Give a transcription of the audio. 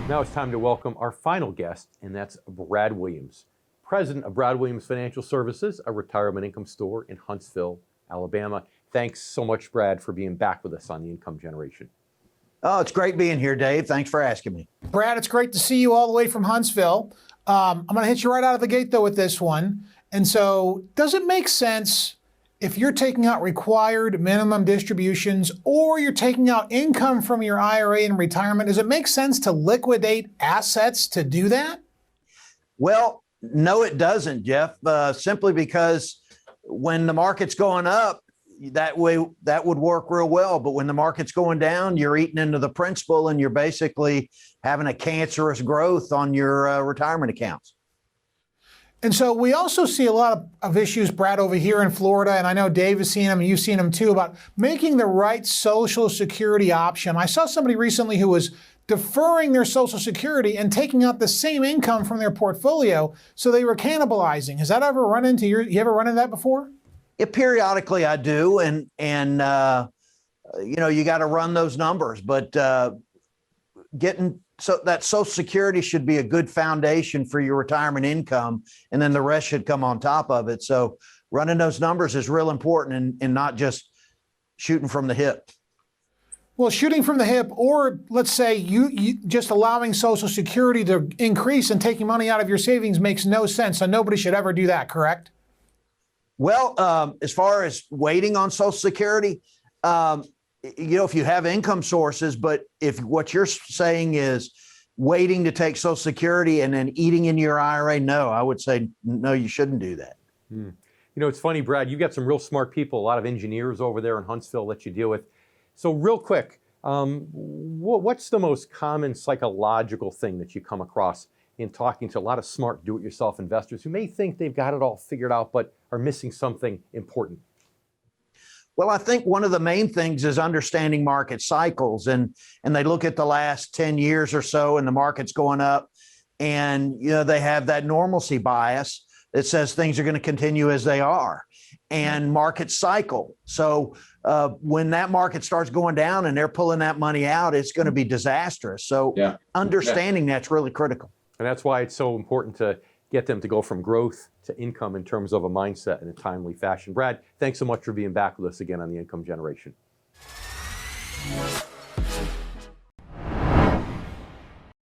Now it's time to welcome our final guest, and that's Brad Williams, president of Brad Williams Financial Services, a retirement income store in Huntsville, Alabama. Thanks so much, Brad, for being back with us on the Income Generation. Oh, it's great being here, Dave. Thanks for asking me. Brad, it's great to see you all the way from Huntsville. I'm going to hit you right out of the gate, though, with this one. And so, does it make sense if you're taking out required minimum distributions or you're taking out income from your IRA in retirement, does it make sense to liquidate assets to do that? Well, no, it doesn't, Jeff, simply because when the market's going up, that would work real well. But when the market's going down, you're eating into the principal and you're basically having a cancerous growth on your retirement accounts. And so we also see a lot of issues, Brad, over here in Florida, and I know Dave has seen them and you've seen them too, about making the right Social Security option. I saw somebody recently who was deferring their Social Security and taking out the same income from their portfolio, so they were cannibalizing. Has that ever run into you ever run into that before? Periodically I do, and you got to run those numbers, but so that Social Security should be a good foundation for your retirement income, and then the rest should come on top of it. So running those numbers is real important, and not just shooting from the hip. Well, shooting from the hip, or let's say you just allowing Social Security to increase and taking money out of your savings makes no sense. So nobody should ever do that, correct? Well, as far as waiting on Social Security, if you have income sources, but if what you're saying is waiting to take Social Security and then eating in your IRA, no, I would say, no, you shouldn't do that. It's funny, Brad, you've got some real smart people, a lot of engineers over there in Huntsville that you deal with. So real quick, what's the most common psychological thing that you come across in talking to a lot of smart do-it-yourself investors who may think they've got it all figured out, but are missing something important? Well, I think one of the main things is understanding market cycles, and they look at the last 10 years or so and the market's going up, and they have that normalcy bias that says things are going to continue as they are, and market cycle. So when that market starts going down and they're pulling that money out, it's going to be disastrous. So understanding that's really critical. And that's why it's so important to get them to go from growth to income in terms of a mindset in a timely fashion. Brad, thanks so much for being back with us again on the Income Generation.